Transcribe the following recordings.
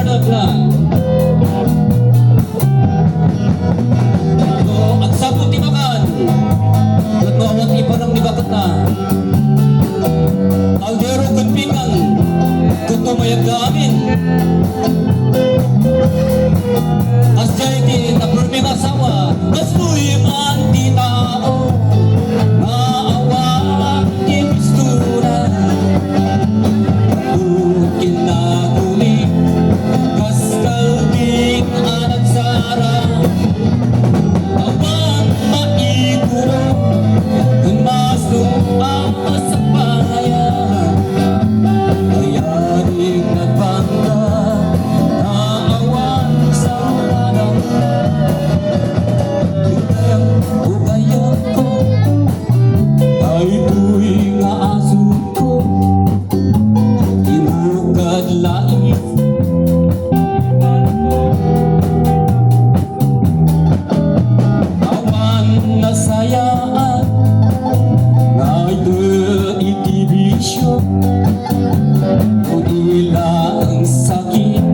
Arnaglan. At sa putimakan, at mawat iparang nibakat na. Aldero Kunpingan, kung tumayag ka amin. Asjay di na purming asawa, gastoy man di tao. Maawa di mistura, tukin na kumi, kaskalbing anak sara. Awan maiguro, kung masong ang masabayan. Kaya rin nagbangga, naawan sa alam. Ligayang ugayan ko, ay tuwing aaso ko, inugad lait. Awan nasayaan, nga'y itibisyo, kung ilang sakit,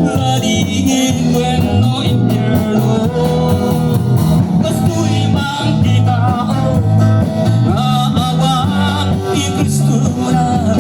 laligin bueno impyerno. Kastoy mang di tao, naawa di Kristura.